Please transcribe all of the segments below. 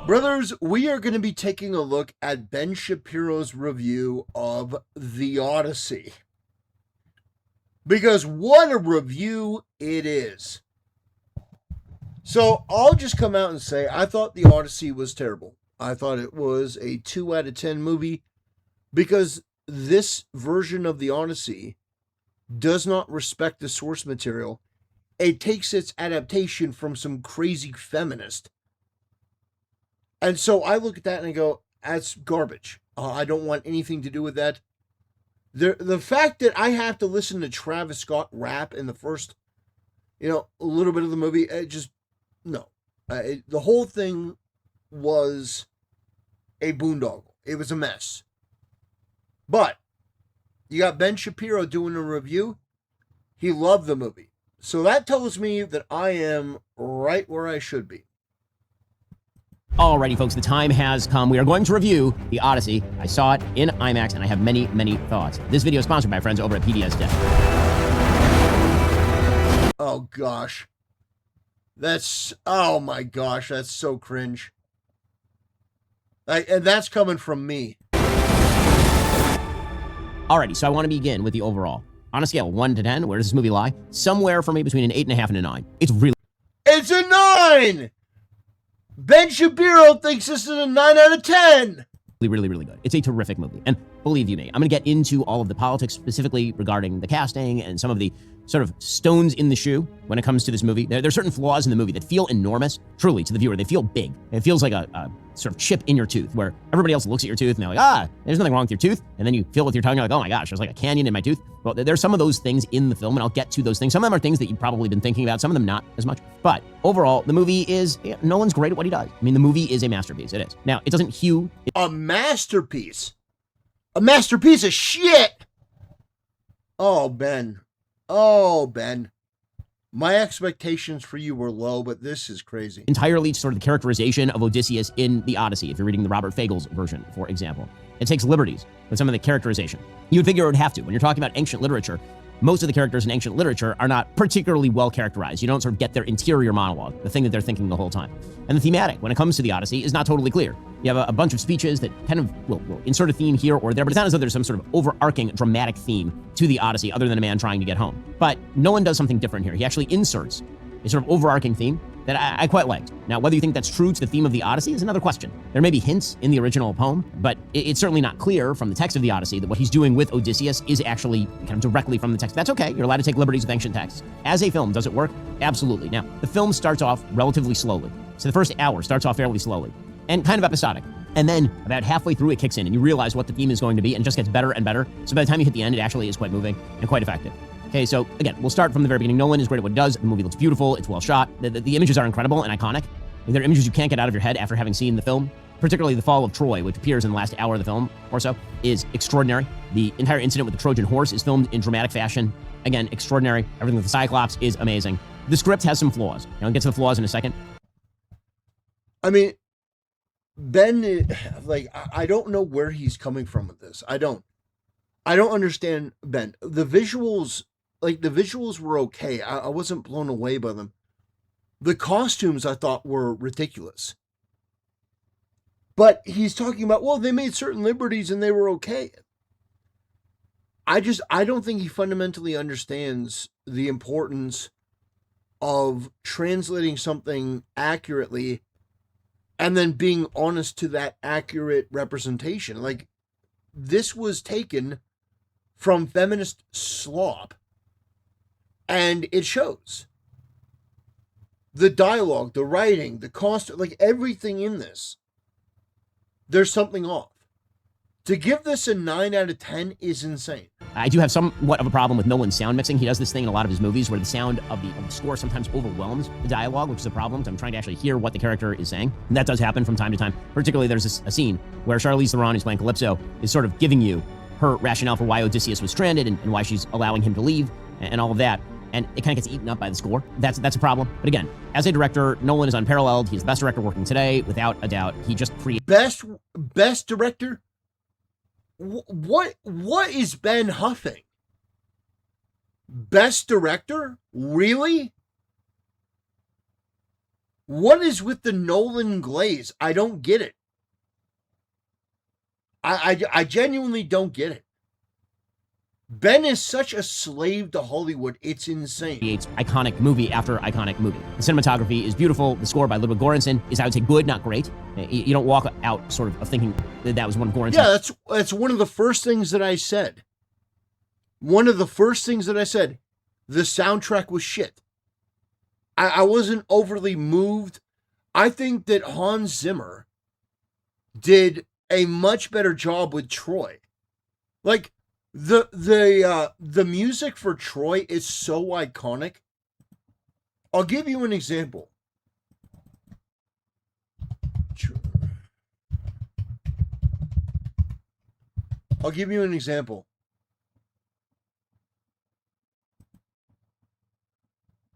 Brothers, we are going to be taking a look at Ben Shapiro's review of The Odyssey. Because what a review it is. So I'll just come out and say I thought The Odyssey was terrible. I thought it was a 2 out of 10 movie because this version of The Odyssey does not respect the source material. It takes its adaptation from some crazy feminist. And so I look at that and I go, that's garbage. I don't want anything to do with that. The fact that I have to listen to Travis Scott rap in the first, a little bit of the movie, no. The whole thing was a boondoggle. It was a mess. But you got Ben Shapiro doing a review. He loved the movie. So that tells me that I am right where I should be. Alrighty, folks, the time has come. We are going to review The Odyssey. I saw it in IMAX, and I have many, many thoughts. This video is sponsored by friends over at PDS Dev. Oh, gosh. Oh, my gosh, that's so cringe. And that's coming from me. Alrighty, so I want to begin with the overall. On a scale of 1 to 10, where does this movie lie? Somewhere for me between an 8.5 and a 9. It's a 9! Ben Shapiro thinks this is a 9 out of 10. Really, really good. It's a terrific movie. And believe you me, I'm going to get into all of the politics specifically regarding the casting and some of the sort of stones in the shoe when it comes to this movie. There are certain flaws in the movie that feel enormous, truly, to the viewer. They feel big. It feels like a sort of chip in your tooth where everybody else looks at your tooth and they're like, there's nothing wrong with your tooth. And then you feel it with your tongue, you're like, oh my gosh, there's like a canyon in my tooth. Well, there's some of those things in the film, and I'll get to those things. Some of them are things that you've probably been thinking about, some of them not as much. But overall, the movie is, Nolan's great at what he does. I mean, the movie is a masterpiece. It is. Now, it doesn't hew. A masterpiece? A masterpiece of shit! Oh, Ben. My expectations for you were low, but this is crazy. Entirely sort of the characterization of Odysseus in The Odyssey, if you're reading the Robert Fagles version, for example. It takes liberties with some of the characterization. You would figure it would have to. When you're talking about ancient literature, most of the characters in ancient literature are not particularly well characterized. You don't sort of get their interior monologue, the thing that they're thinking the whole time. And the thematic, when it comes to The Odyssey, is not totally clear. You have a bunch of speeches that kind of will insert a theme here or there, but it's not as though there's some sort of overarching dramatic theme to The Odyssey other than a man trying to get home. But Nolan does something different here. He actually inserts a sort of overarching theme that I quite liked. Now, whether you think that's true to the theme of The Odyssey is another question. There may be hints in the original poem, but it's certainly not clear from the text of The Odyssey that what he's doing with Odysseus is actually kind of directly from the text. That's okay. You're allowed to take liberties with ancient texts. As a film, does it work? Absolutely. Now, the film starts off relatively slowly. So the first hour starts off fairly slowly and kind of episodic. And then about halfway through, it kicks in and you realize what the theme is going to be and it just gets better and better. So by the time you hit the end, it actually is quite moving and quite effective. Okay, so again, we'll start from the very beginning. Nolan is great at what he does. The movie looks beautiful. It's well shot. The images are incredible and iconic. They're images you can't get out of your head after having seen the film. Particularly the fall of Troy, which appears in the last hour of the film or so, is extraordinary. The entire incident with the Trojan horse is filmed in dramatic fashion. Again, extraordinary. Everything with the Cyclops is amazing. The script has some flaws. I'll get to the flaws in a second. I mean, Ben, I don't know where he's coming from with this. I don't understand Ben. The visuals were okay. I wasn't blown away by them. The costumes I thought were ridiculous. But he's talking about, well, they made certain liberties and they were okay. I don't think he fundamentally understands the importance of translating something accurately and then being honest to that accurate representation. Like, this was taken from feminist slop, and it shows. The dialogue, the writing, the costume, like everything in this, there's something off. To give this a 9 out of 10 is insane. I do have somewhat of a problem with Nolan's sound mixing. He does this thing in a lot of his movies where the sound of the score sometimes overwhelms the dialogue, which is a problem. I'm trying to actually hear what the character is saying. And that does happen from time to time. Particularly, there's a scene where Charlize Theron, who's playing Calypso, is sort of giving you her rationale for why Odysseus was stranded and why she's allowing him to leave and all of that. And it kind of gets eaten up by the score. That's a problem. But again, as a director, Nolan is unparalleled. He's the best director working today, without a doubt. He just creates... Best director? What is Ben huffing? Best director? Really? What is with the Nolan glaze? I don't get it. I genuinely don't get it. Ben is such a slave to Hollywood. It's insane. Creates iconic movie after iconic movie. The cinematography is beautiful. The score by Ludwig Göransson is, I would say, good, not great. You don't walk out sort of thinking that was one of Göransson's. Yeah, that's one of the first things that I said. One of the first things that I said. The soundtrack was shit. I wasn't overly moved. I think that Hans Zimmer did a much better job with Troy. Like, the music for Troy is so iconic. I'll give you an example. I'll give you an example.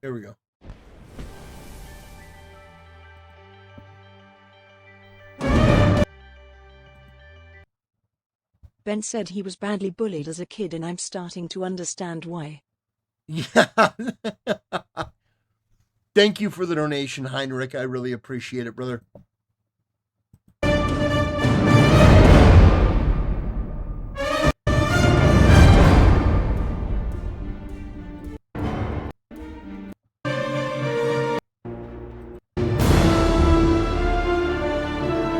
Here we go. Ben said he was badly bullied as a kid, and I'm starting to understand why. Yeah. Thank you for the donation, Heinrich. I really appreciate it, brother.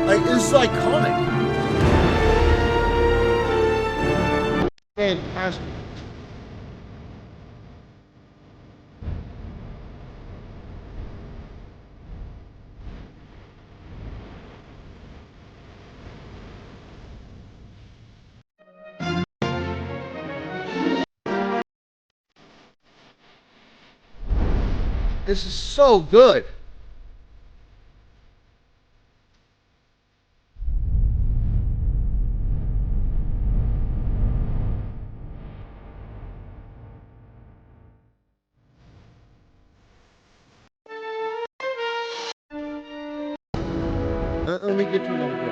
Like, this is iconic. Fantastic. This is so good. Let me get to another book.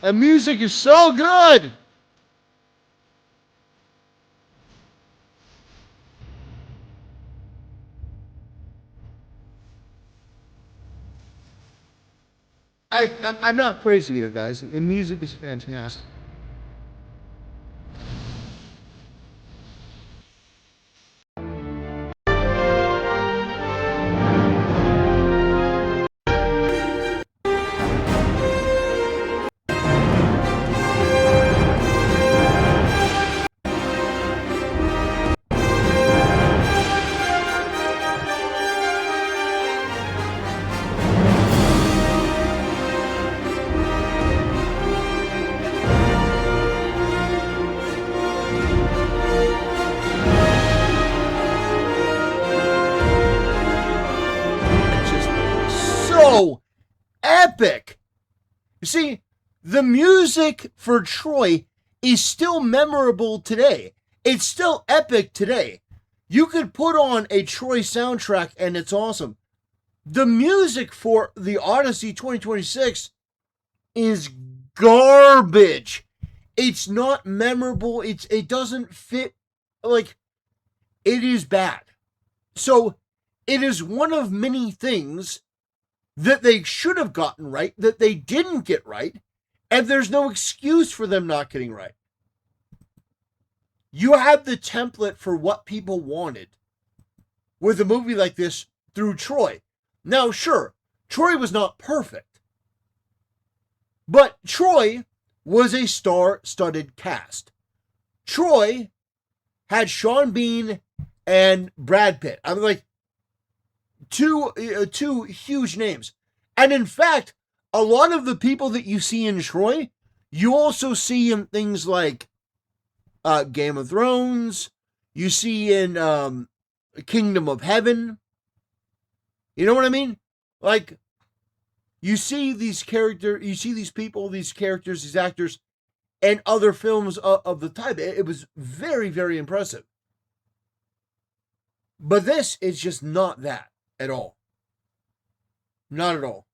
The music is so good. I'm not crazy here, guys. The music is fantastic. Epic. You see, the music for Troy is still memorable today. It's still epic today. You could put on a Troy soundtrack and it's awesome. The music for the Odyssey 2026 is garbage. It's not memorable. It doesn't fit. Like, it is bad. So it is one of many things that they should have gotten right, that they didn't get right, and there's no excuse for them not getting right. You have the template for what people wanted with a movie like this through Troy. Now, sure, Troy was not perfect, but Troy was a star-studded cast. Troy had Sean Bean and Brad Pitt. I'm like, two huge names. And in fact, a lot of the people that you see in Troy, you also see in things like Game of Thrones. You see in Kingdom of Heaven. You know what I mean? Like, you see these characters, you see these people, these characters, these actors, and other films of the type. It was very, very impressive. But this is just not that. At all. Not at all.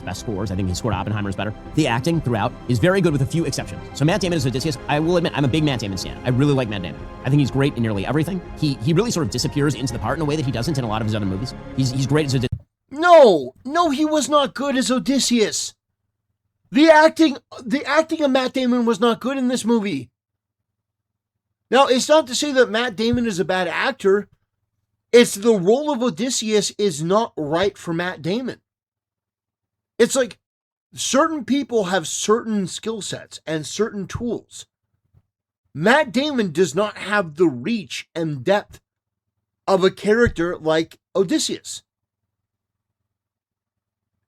best scores. I think he scored Oppenheimer's better. The acting throughout is very good with a few exceptions. So Matt Damon as Odysseus, I will admit, I'm a big Matt Damon stan. I really like Matt Damon. I think he's great in nearly everything. He really sort of disappears into the part in a way that he doesn't in a lot of his other movies. He's great as Odysseus. No, he was not good as Odysseus. The acting of Matt Damon was not good in this movie. Now, it's not to say that Matt Damon is a bad actor. It's the role of Odysseus is not right for Matt Damon. It's like certain people have certain skill sets and certain tools. Matt Damon does not have the reach and depth of a character like Odysseus.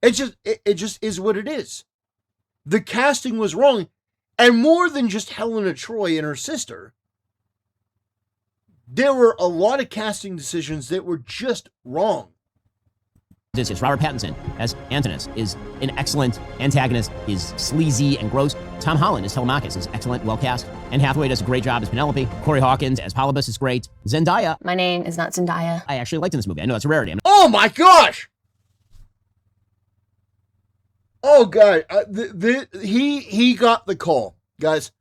It just is what it is. The casting was wrong, and more than just Helena Troy and her sister, there were a lot of casting decisions that were just wrong. Odysseus. Robert Pattinson as Antinous is an excellent antagonist, is sleazy and gross. Tom Holland as Telemachus is excellent, well cast. Anne Hathaway does a great job as Penelope. Corey Hawkins as Polybus is great. Zendaya. My name is not Zendaya. I actually liked in this movie. I know that's a rarity. Oh my gosh! Oh god, he got the call, guys.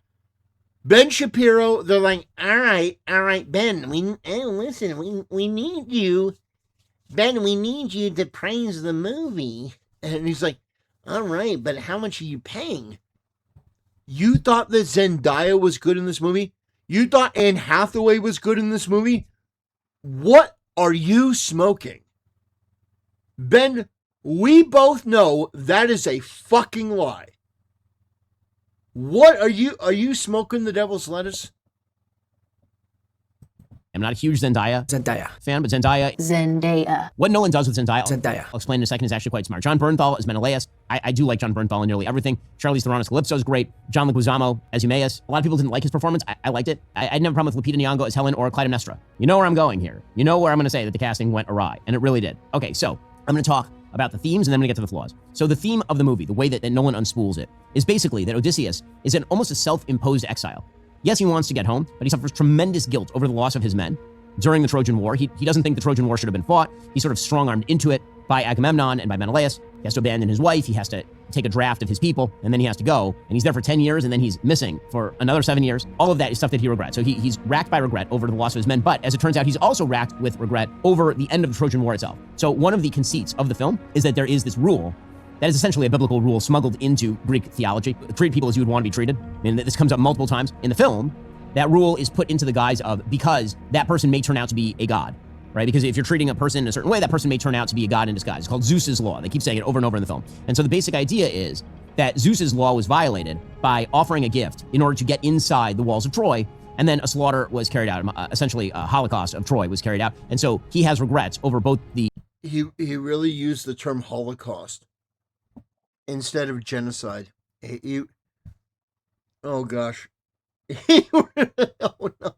Ben Shapiro, they're like, all right, Ben, we need you. Ben, we need you to praise the movie. And he's like, all right, but how much are you paying? You thought that Zendaya was good in this movie? You thought Anne Hathaway was good in this movie? What are you smoking? Ben, we both know that is a fucking lie. What are you smoking the devil's lettuce? I'm not a huge Zendaya fan, but Zendaya. What Nolan does with Zendaya, I'll explain in a second, is actually quite smart. Jon Bernthal as Menelaus. I do like Jon Bernthal in nearly everything. Charlize Theron's Calypso is great. John Leguizamo as Eumaeus. A lot of people didn't like his performance. I liked it. I didn't have a problem with Lupita Nyong'o as Helen or Clytemnestra. You know where I'm going here. You know where I'm going to say that the casting went awry, and it really did. Okay, so I'm going to talk about the themes, and then I'm going to get to the flaws. So the theme of the movie, the way that Nolan unspools it, is basically that Odysseus is almost a self-imposed exile. Yes, he wants to get home, but he suffers tremendous guilt over the loss of his men during the Trojan War. He doesn't think the Trojan War should have been fought. He's sort of strong-armed into it by Agamemnon and by Menelaus. He has to abandon his wife. He has to take a draft of his people, and then he has to go. And he's there for 10 years, and then he's missing for another 7 years. All of that is stuff that he regrets. So he's racked by regret over the loss of his men. But as it turns out, he's also racked with regret over the end of the Trojan War itself. So one of the conceits of the film is that there is this rule that is essentially a biblical rule smuggled into Greek theology. Treat people as you would want to be treated. I mean, this comes up multiple times in the film. That rule is put into the guise of because that person may turn out to be a god, right? Because if you're treating a person in a certain way, that person may turn out to be a god in disguise. It's called Zeus's law. They keep saying it over and over in the film. And so the basic idea is that Zeus's law was violated by offering a gift in order to get inside the walls of Troy, and then a slaughter was carried out. Essentially, a Holocaust of Troy was carried out. And so he has regrets over both the... He really used the term Holocaust instead of genocide. Oh gosh. Oh no.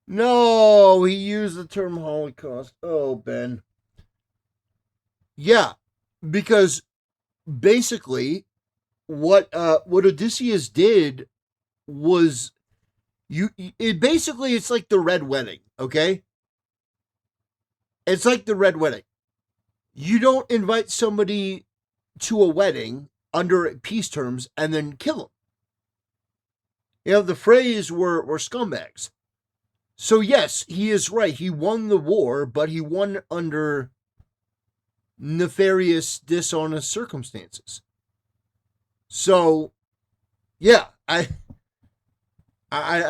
No, he used the term Holocaust. Oh, Ben. Yeah, because basically what Odysseus did was it's like the Red Wedding, okay? It's like the Red Wedding. You don't invite somebody to a wedding under peace terms and then kill them. You know, the phrase were scumbags. So yes, he is right. He won the war, but he won under nefarious, dishonest circumstances. So, yeah, I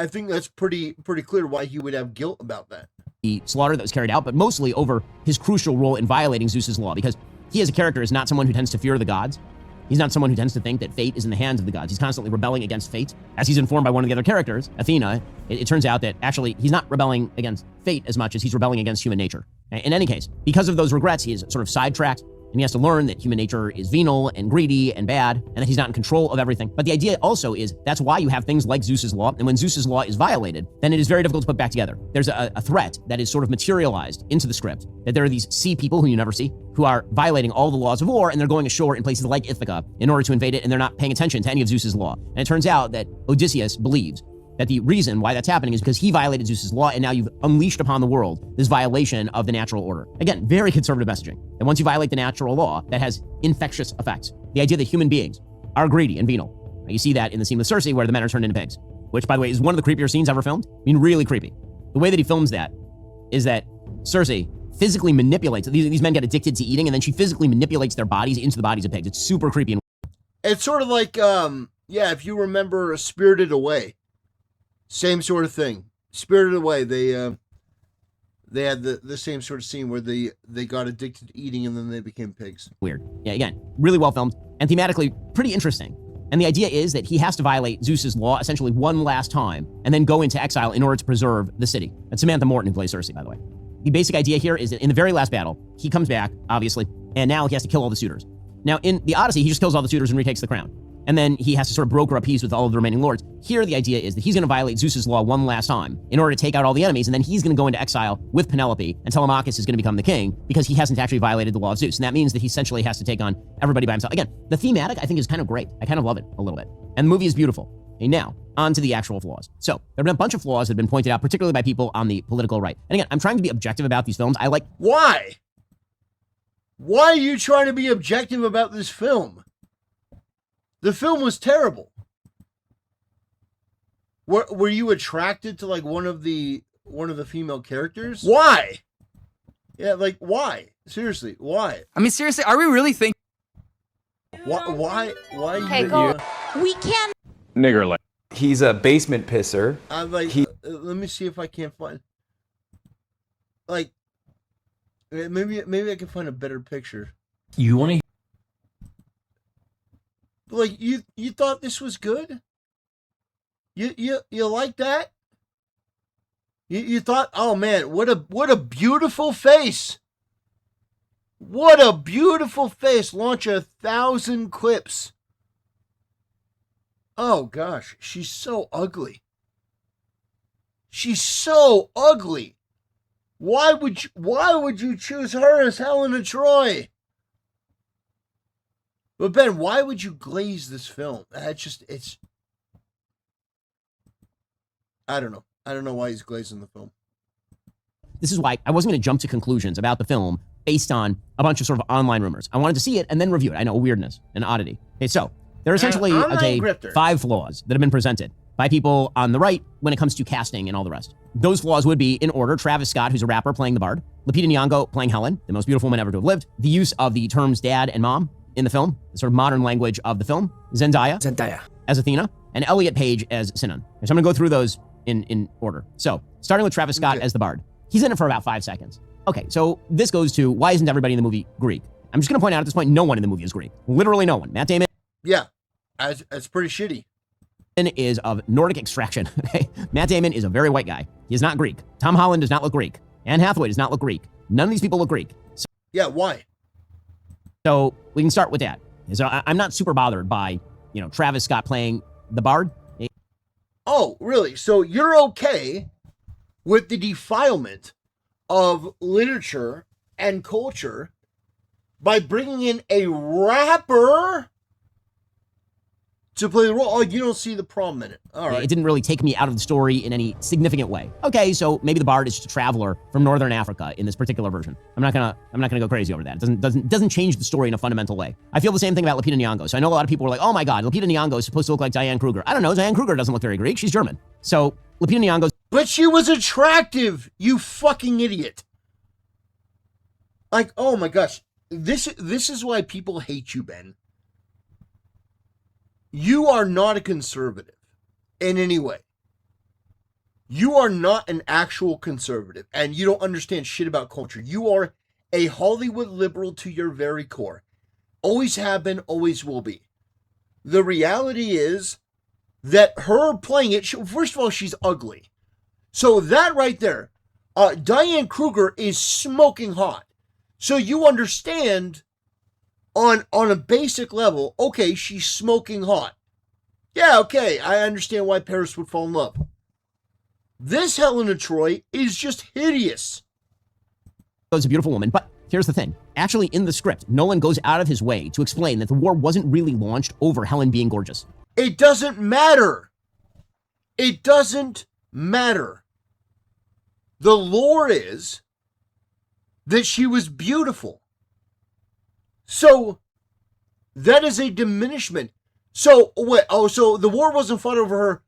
think that's pretty clear why he would have guilt about that. The slaughter that was carried out, but mostly over his crucial role in violating Zeus's law, because he as a character is not someone who tends to fear the gods. He's not someone who tends to think that fate is in the hands of the gods. He's constantly rebelling against fate. As he's informed by one of the other characters, Athena, it turns out that actually he's not rebelling against fate as much as he's rebelling against human nature. In any case, because of those regrets, he is sort of sidetracked, and he has to learn that human nature is venal and greedy and bad, and that he's not in control of everything. But the idea also is that's why you have things like Zeus's law, and when Zeus's law is violated, then it is very difficult to put back together. There's a threat that is sort of materialized into the script, that there are these sea people who you never see, who are violating all the laws of war, and they're going ashore in places like Ithaca in order to invade it, and they're not paying attention to any of Zeus's law. And it turns out that Odysseus believes that the reason why that's happening is because he violated Zeus's law, and now you've unleashed upon the world this violation of the natural order. Again, very conservative messaging. And once you violate the natural law, that has infectious effects. The idea that human beings are greedy and venal. You see that in the scene with Cersei where the men are turned into pigs, which, by the way, is one of the creepier scenes ever filmed. I mean, really creepy. The way that he films that is that Cersei physically manipulates, these men get addicted to eating, and then she physically manipulates their bodies into the bodies of pigs. It's super creepy. It's sort of like, yeah, if you remember Spirited Away, same sort of thing. Spirited Away, they had the same sort of scene where they got addicted to eating and then they became pigs. Weird. Yeah, again, really well filmed and thematically pretty interesting. And the idea is that he has to violate Zeus's law essentially one last time and then go into exile in order to preserve the city. That's Samantha Morton who plays Cersei, by the way. The basic idea here is that in the very last battle, he comes back, obviously, and now he has to kill all the suitors. Now, in the Odyssey, he just kills all the suitors and retakes the crown. And then he has to sort of broker a peace with all of the remaining lords. Here, the idea is that he's going to violate Zeus's law one last time in order to take out all the enemies, and then he's going to go into exile with Penelope, and Telemachus is going to become the king because he hasn't actually violated the law of Zeus. And that means that he essentially has to take on everybody by himself. Again, the thematic, I think, is kind of great. I kind of love it a little bit. And the movie is beautiful. Okay, now, on to the actual flaws. So, there have been a bunch of flaws that have been pointed out, particularly by people on the political right. And again, I'm trying to be objective about these films. Why? Why are you trying to be objective about this film? The film was terrible. Were you attracted to like one of the female characters? Why? Yeah, like why? Seriously, why? I mean, seriously, are we really thinking? Why? Okay, go. We can. Nigger like. He's a basement pisser. I'm like, let me see if I can't find. Like, maybe I can find a better picture. You want to? Like you thought this was good? You like that? You thought, oh man, what a beautiful face. What a beautiful face. Launch 1,000 clips. Oh gosh, she's so ugly. She's so ugly. Why would you choose her as Helena Troy? But Ben, why would you glaze this film? It's I don't know. I don't know why he's glazing the film. This is why I wasn't going to jump to conclusions about the film based on a bunch of sort of online rumors. I wanted to see it and then review it. I know, weirdness and oddity. Okay, so there are essentially 5 flaws that have been presented by people on the right when it comes to casting and all the rest. Those flaws would be, in order, Travis Scott, who's a rapper, playing the bard, Lupita Nyong'o playing Helen, the most beautiful woman ever to have lived, the use of the terms dad and mom in the film, the sort of modern language of the film, Zendaya as Athena, and Elliot Page as Sinan. So I'm going to go through those in order. So, starting with Travis Scott as the bard. He's in it for about 5 seconds. Okay, so this goes to, why isn't everybody in the movie Greek? I'm just going to point out at this point, no one in the movie is Greek. Literally no one. Matt Damon. Yeah, that's pretty shitty. Is of Nordic extraction. Okay? Matt Damon is a very white guy. He is not Greek. Tom Holland does not look Greek. Anne Hathaway does not look Greek. None of these people look Greek. So, yeah, why? So we can start with that. So I'm not super bothered by, Travis Scott playing the bard. Oh, really? So you're okay with the defilement of literature and culture by bringing in a rapper to play the role? Oh, you don't see the problem in it. All right. It didn't really take me out of the story in any significant way. Okay, so maybe the bard is just a traveler from Northern Africa in this particular version. I'm not gonna go crazy over that. It doesn't change the story in a fundamental way. I feel the same thing about Lupita Nyong'o. So I know a lot of people were like, oh my God, Lupita Nyong'o is supposed to look like Diane Kruger. I don't know, Diane Kruger doesn't look very Greek. She's German. So Lupita Nyong'o. But she was attractive, you fucking idiot. Like, oh my gosh. This is why people hate you, Ben. You are not a conservative in any way. You are not an actual conservative, and you don't understand shit about culture. You are a Hollywood liberal to your very core. Always have been, always will be. The reality is that her playing it, first of all, she's ugly. So that right there, Diane Kruger is smoking hot. So you understand on a basic level, okay, she's smoking hot. Yeah, okay, I understand why Paris would fall in love. This Helena Troy is just hideous. She's a beautiful woman, but here's the thing. Actually, in the script, Nolan goes out of his way to explain that the war wasn't really launched over Helen being gorgeous. It doesn't matter. It doesn't matter. The lore is that she was beautiful. So that is a diminishment. So what? Oh, so the war wasn't fought over her?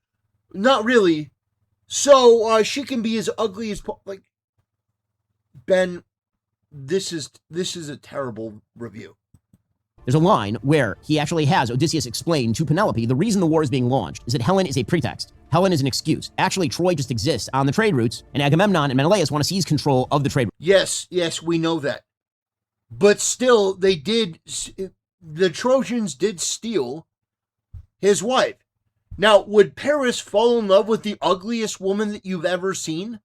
Not really. So she can be as ugly as like. Ben, this is a terrible review. There's a line where he actually has Odysseus explain to Penelope the reason the war is being launched is that Helen is a pretext. Helen is an excuse. Actually, Troy just exists on the trade routes, and Agamemnon and Menelaus want to seize control of the trade routes. Yes, we know that. But still, the Trojans did steal his wife. Now, would Paris fall in love with the ugliest woman that you've ever seen?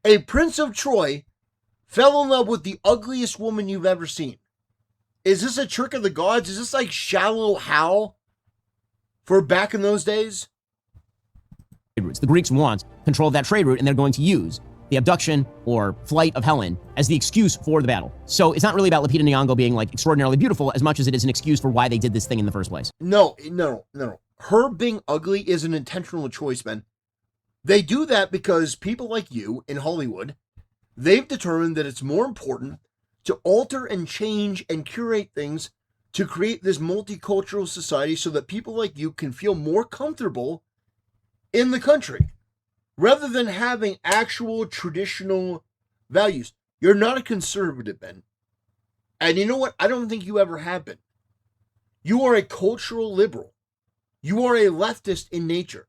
A prince of Troy fell in love with the ugliest woman you've ever seen. Is this a trick of the gods? Is this like Shallow Hal for back in those days? The Greeks want control of that trade route, and they're going to use the abduction or flight of Helen as the excuse for the battle. So it's not really about Lupita Nyong'o being like extraordinarily beautiful as much as it is an excuse for why they did this thing in the first place. No. Her being ugly is an intentional choice, man. They do that because people like you in Hollywood, they've determined that it's more important to alter and change and curate things to create this multicultural society so that people like you can feel more comfortable in the country rather than having actual traditional values. You're not a conservative, Ben. And you know what? I don't think you ever have been. You are a cultural liberal. You are a leftist in nature.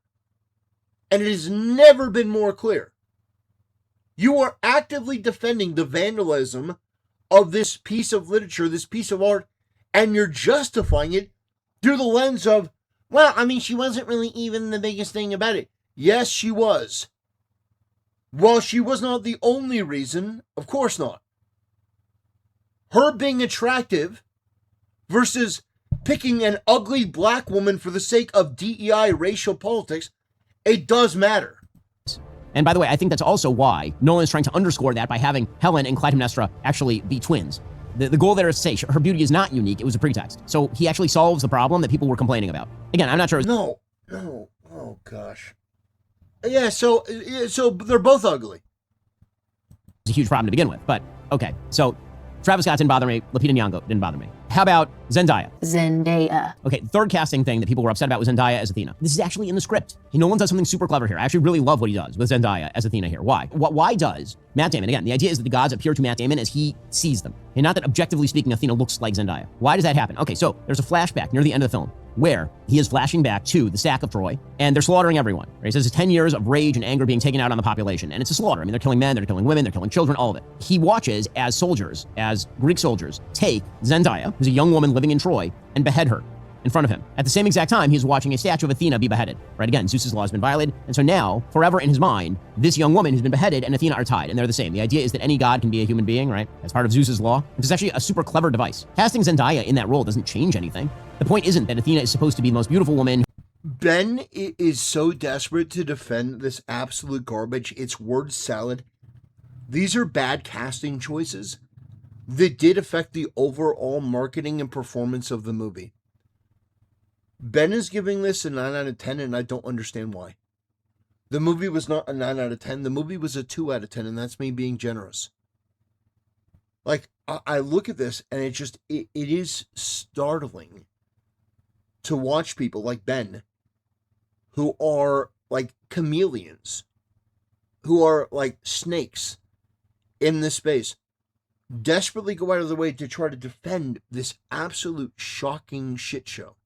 And it has never been more clear. You are actively defending the vandalism of this piece of literature, this piece of art, and you're justifying it through the lens of, well, I mean, she wasn't really even the biggest thing about it. Yes, she was. While she was not the only reason, of course not. Her being attractive versus picking an ugly black woman for the sake of DEI racial politics, it does matter. And by the way, I think that's also why Nolan is trying to underscore that by having Helen and Clytemnestra actually be twins. The goal there is to say her beauty is not unique, it was a pretext. So he actually solves the problem that people were complaining about. Again, I'm not sure. No. Oh, gosh. Yeah, so they're both ugly. It's a huge problem to begin with, but okay. So Travis Scott didn't bother me. Lupita Nyong'o didn't bother me. How about Zendaya? Okay, third casting thing that people were upset about was Zendaya as Athena. This is actually in the script. Nolan does something super clever here. I actually really love what he does with Zendaya as Athena here. Why? Why does Matt Damon, again, the idea is that the gods appear to Matt Damon as he sees them. And not that objectively speaking, Athena looks like Zendaya. Why does that happen? Okay, so there's a flashback near the end of the film where he is flashing back to the sack of Troy, and they're slaughtering everyone. Right? He says it's 10 years of rage and anger being taken out on the population, and it's a slaughter. I mean, they're killing men, they're killing women, they're killing children, all of it. He watches as soldiers, as Greek soldiers, take Zendaya, who's a young woman living in Troy, and behead her in front of him. At the same exact time, he's watching a statue of Athena be beheaded. Right? Again, Zeus's law has been violated, and so now, forever in his mind, this young woman who's been beheaded and Athena are tied, and they're the same. The idea is that any god can be a human being, right? As part of Zeus's law. Which is actually a super clever device. Casting Zendaya in that role doesn't change anything. The point isn't that Athena is supposed to be the most beautiful woman. Ben is so desperate to defend this absolute garbage. It's word salad. These are bad casting choices that did affect the overall marketing and performance of the movie. Ben is giving this a 9 out of 10, and I don't understand why. The movie was not a 9 out of 10. The movie was a 2 out of 10, and that's me being generous. Like, I look at this, and it is startling to watch people like Ben, who are like chameleons, who are like snakes in this space, desperately go out of their way to try to defend this absolute shocking shit show.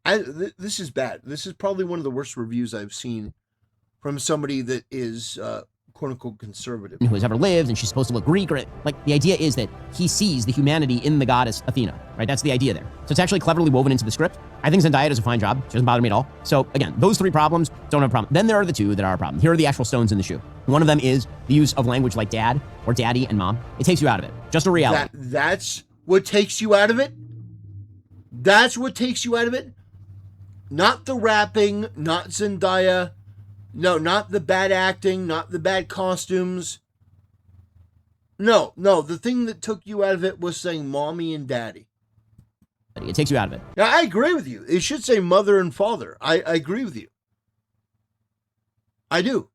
This is bad. This is probably one of the worst reviews I've seen from somebody that is quote-unquote conservative. Who has ever lived, and she's supposed to look Greek, or like the idea is that he sees the humanity in the goddess Athena, right? That's the idea there. So it's actually cleverly woven into the script. I think Zendaya does a fine job. She doesn't bother me at all. So again, those three problems don't have a problem. Then there are the two that are a problem. Here are the actual stones in the shoe. One of them is the use of language like dad or daddy and mom. It takes you out of it. Just a reality. That's what takes you out of it? That's what takes you out of it? Not the rapping, not Zendaya. No, not the bad acting, not the bad costumes. No, the thing that took you out of it was saying mommy and daddy. It takes you out of it. Now, I agree with you. It should say mother and father. I agree with you. I do.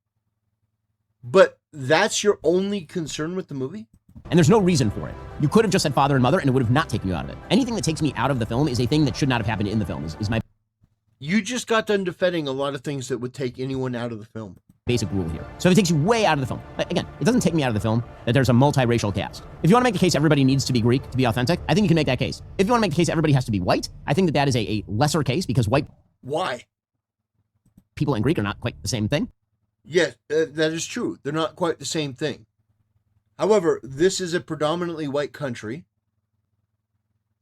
But that's your only concern with the movie? And there's no reason for it. You could have just said father and mother, and it would have not taken you out of it. Anything that takes me out of the film is a thing that should not have happened in the film, is my You just got done defending a lot of things that would take anyone out of the film. basic rule here. So if it takes you way out of the film, again, it doesn't take me out of the film that there's a multiracial cast. If you want to make the case everybody needs to be Greek to be authentic, I think you can make that case. If you want to make the case everybody has to be white, I think that that is a lesser case because white Why? people and Greek are not quite the same thing. Yes, that is true. They're not quite the same thing. However, this is a predominantly white country.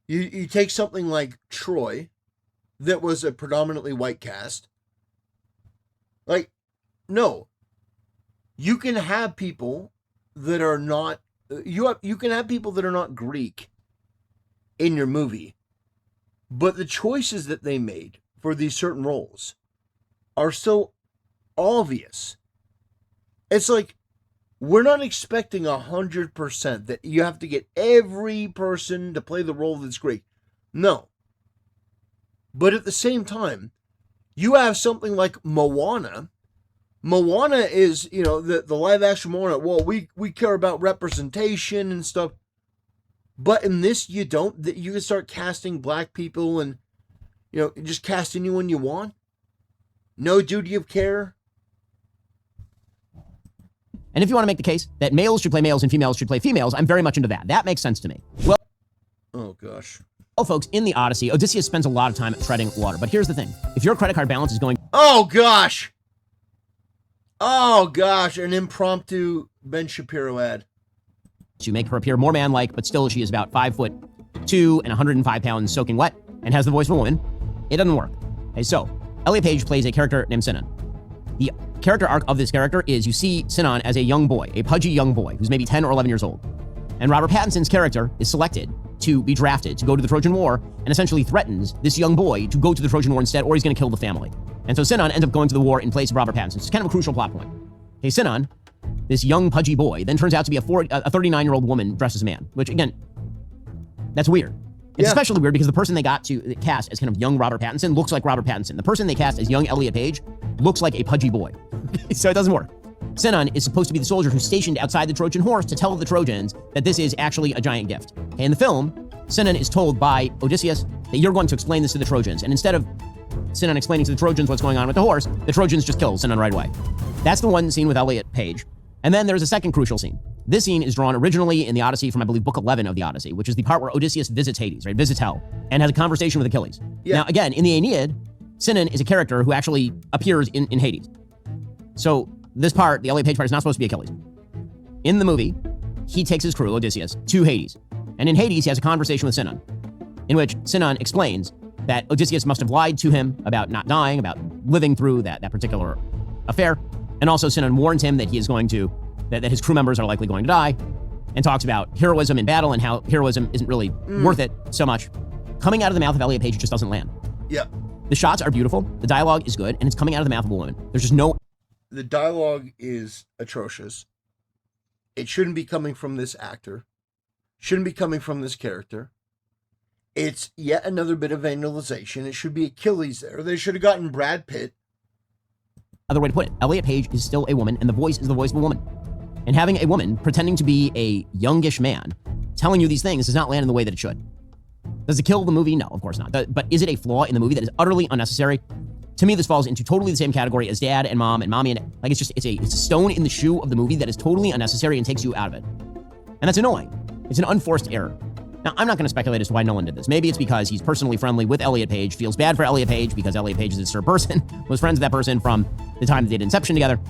You take something like Troy, that was a predominantly white cast. Like, no. You can have people that are not, you can have people that are not Greek in your movie, but the choices that they made for these certain roles are so obvious. It's like, we're not expecting 100% that you have to get every person to play the role that's Greek. No. But at the same time, you have something like Moana. Moana is, you know, the live action Moana. Well, we care about representation and stuff. But in this, you don't. You can start casting black people and, you know, just cast anyone you want. No duty of care. And if you want to make the case that males should play males and females should play females, I'm very much into that. That makes sense to me. Well, oh gosh. Well, folks, in the Odyssey, Odysseus spends a lot of time treading water. But here's the thing. If your credit card balance is going... Oh gosh. Oh gosh, an impromptu Ben Shapiro ad. To make her appear more man-like, but still she is about 5'2" and 105 pounds soaking wet and has the voice of a woman, it doesn't work. Okay, so Elliot Page plays a character named Sinan. The character arc of this character is you see Sinan as a young boy, a pudgy young boy who's maybe 10 or 11 years old. And Robert Pattinson's character is selected to be drafted to go to the Trojan War and essentially threatens this young boy to go to the Trojan War instead or he's going to kill the family. And so Sinan ends up going to the war in place of Robert Pattinson. It's kind of a crucial plot point. Okay, Sinan, this young pudgy boy, then turns out to be a 39-year-old woman dressed as a man, which again, that's weird. It's especially weird because the person they got to cast as kind of young Robert Pattinson looks like Robert Pattinson. The person they cast as young Elliot Page looks like a pudgy boy. So it doesn't work. Sinan is supposed to be the soldier who's stationed outside the Trojan horse to tell the Trojans that this is actually a giant gift. Okay, in the film, Sinan is told by Odysseus that you're going to explain this to the Trojans. And instead of Sinan explaining to the Trojans what's going on with the horse, the Trojans just kill Sinan right away. That's the one scene with Elliot Page. And then there's a second crucial scene. This scene is drawn originally in the Odyssey from, I believe, Book 11 of the Odyssey, which is the part where Odysseus visits Hades, right? Visits Hell, and has a conversation with Achilles. Yeah. Now, again, in the Aeneid, Sinan is a character who actually appears in Hades. So this part, the Elliot Page part, is not supposed to be Achilles. In the movie, he takes his crew, Odysseus, to Hades. And in Hades, he has a conversation with Sinan, in which Sinan explains that Odysseus must have lied to him about not dying, about living through that particular affair. And also Sinan warns him that he is going to, that his crew members are likely going to die, and talks about heroism in battle and how heroism isn't really worth it so much. Coming out of the mouth of Elliot Page, it just doesn't land. Yeah. The shots are beautiful, the dialogue is good, and it's coming out of the mouth of a woman. There's just no... The dialogue is atrocious. It shouldn't be coming from this actor. Shouldn't be coming from this character. It's yet another bit of vandalization. It should be Achilles there. They should have gotten Brad Pitt. Other way to put it, Elliot Page is still a woman, and the voice is the voice of a woman. And having a woman pretending to be a youngish man telling you these things does not land in the way that it should. Does it kill the movie? No, of course not. But is it a flaw in the movie that is utterly unnecessary? To me, this falls into totally the same category as Dad and Mom and Mommy, and like it's a stone in the shoe of the movie that is totally unnecessary and takes you out of it. And that's annoying. It's an unforced error. Now, I'm not going to speculate as to why Nolan did this. Maybe it's because he's personally friendly with Elliot Page, feels bad for Elliot Page because Elliot Page is a certain person, was friends with that person from the time they did Inception together.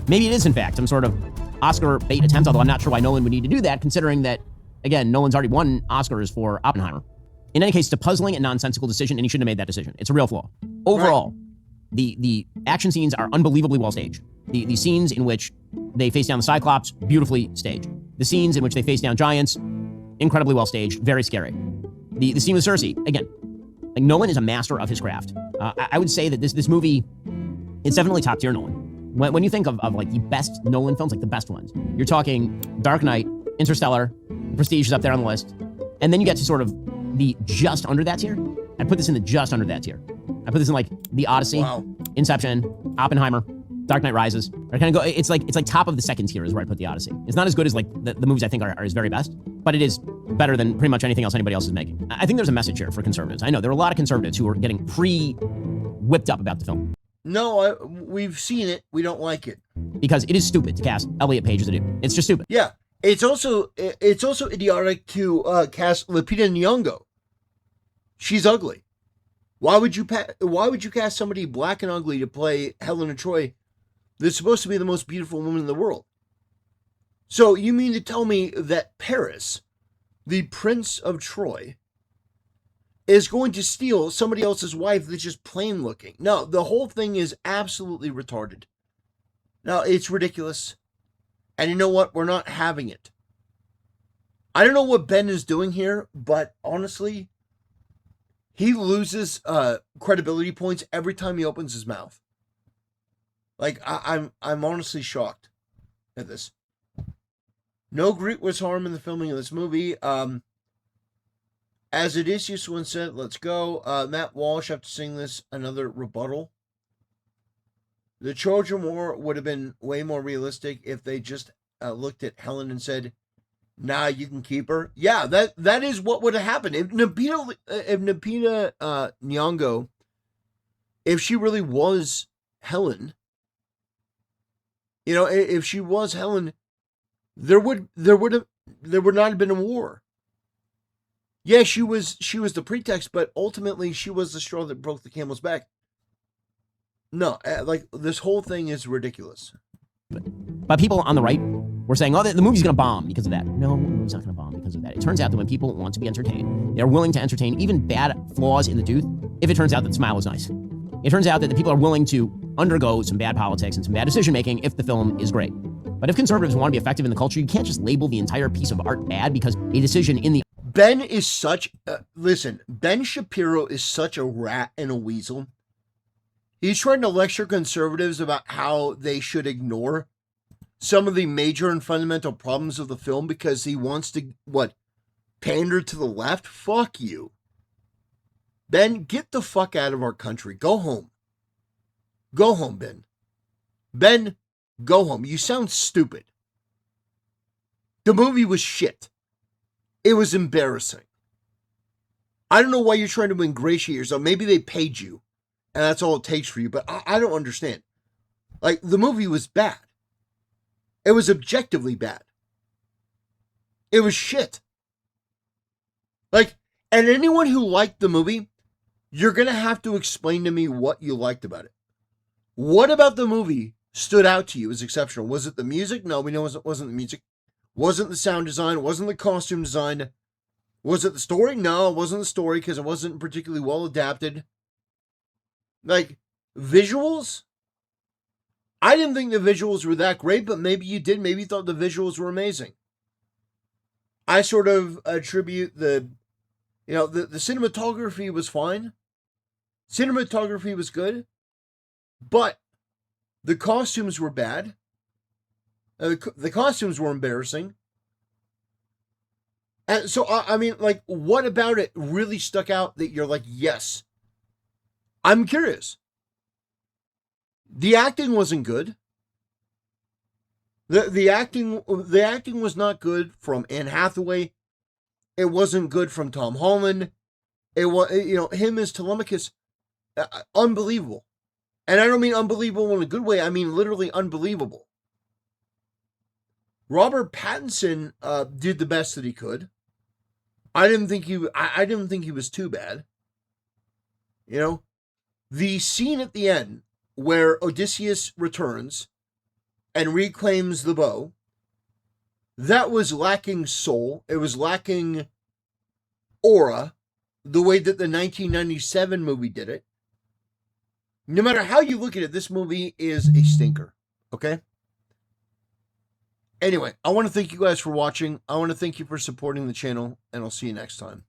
Maybe it is, in fact, some sort of Oscar bait attempt, although I'm not sure why Nolan would need to do that, considering that, again, Nolan's already won Oscars for Oppenheimer. In any case, it's a puzzling and nonsensical decision, and he shouldn't have made that decision. It's a real flaw. Overall, the action scenes are unbelievably well staged. The scenes in which they face down the Cyclops, beautifully staged. The scenes in which they face down giants, incredibly well staged, very scary. The scene with Cersei, again, like Nolan is a master of his craft. I would say that this movie, it's definitely top tier Nolan. When you think of like the best Nolan films, like the best ones, you're talking Dark Knight, Interstellar, Prestige is up there on the list, and then you get to sort of the just under that tier. I put this in the just under that tier. I put this in like the Odyssey, Inception, Oppenheimer, Dark Knight Rises. Or kind of go. It's like top of the second tier is where I put the Odyssey. It's not as good as like the movies I think are his very best, but it is better than pretty much anything else anybody else is making. I think there's a message here for conservatives. I know there are a lot of conservatives who are getting whipped up about the film. No, we've seen it. We don't like it because it is stupid to cast Elliot Page as a dude. It's just stupid. Yeah, it's also idiotic to cast Lupita Nyong'o. She's ugly. Why would you cast somebody black and ugly to play Helena Troy? That's supposed to be the most beautiful woman in the world. So you mean to tell me that Paris, the Prince of Troy, is going to steal somebody else's wife that's just plain looking? No, the whole thing is absolutely retarded. No, it's ridiculous. And you know what? We're not having it. I don't know what Ben is doing here, but honestly, he loses credibility points every time he opens his mouth. Like, I'm honestly shocked at this. No Greek was harm in the filming of this movie. As Odysseus once said, let's go. Matt Walsh, after seeing this, another rebuttal. The Trojan War would have been way more realistic if they just looked at Helen and said, nah, you can keep her. Yeah, that is what would have happened. If Lupita Nyong'o, if she really was Helen, if she was Helen, there would not have been a war. Yeah, she was the pretext, but ultimately she was the straw that broke the camel's back. No, like this whole thing is ridiculous. But people on the right were saying, oh, the movie's going to bomb because of that. No, the movie's not going to bomb because of that. It turns out that when people want to be entertained, they're willing to entertain even bad flaws in the tooth if it turns out that the smile is nice. It turns out that the people are willing to undergo some bad politics and some bad decision-making if the film is great. But if conservatives want to be effective in the culture, you can't just label the entire piece of art bad because a decision in the... Ben is such... listen, Ben Shapiro is such a rat and a weasel. He's trying to lecture conservatives about how they should ignore some of the major and fundamental problems of the film because he wants to, pander to the left? Fuck you. Ben, get the fuck out of our country. Go home. Go home, Ben. Ben, go home. You sound stupid. The movie was shit. It was embarrassing. I don't know why you're trying to ingratiate yourself. Maybe they paid you, and that's all it takes for you, but I don't understand. Like, the movie was bad. It was objectively bad. It was shit. Like, and anyone who liked the movie, you're going to have to explain to me what you liked about it. What about the movie stood out to you as exceptional? Was it the music? No, we know it wasn't the music. Wasn't the sound design? Wasn't the costume design? Was it the story? No, it wasn't the story because it wasn't particularly well adapted. Like, visuals? I didn't think the visuals were that great, but maybe you did. Maybe you thought the visuals were amazing. I sort of attribute the cinematography was fine. Cinematography was good, but the costumes were bad. The costumes were embarrassing. And so, I mean, like, what about it really stuck out that you're like, yes? I'm curious. The acting wasn't good. The acting was not good from Anne Hathaway. It wasn't good from Tom Holland. It was, him as Telemachus, unbelievable. And I don't mean unbelievable in a good way. I mean literally unbelievable. Robert Pattinson did the best that he could. I didn't think he was too bad. The scene at the end where Odysseus returns and reclaims the bow, that was lacking soul. It was lacking aura, the way that the 1997 movie did it. No matter how you look at it, this movie is a stinker, okay? Anyway, I want to thank you guys for watching. I want to thank you for supporting the channel, and I'll see you next time.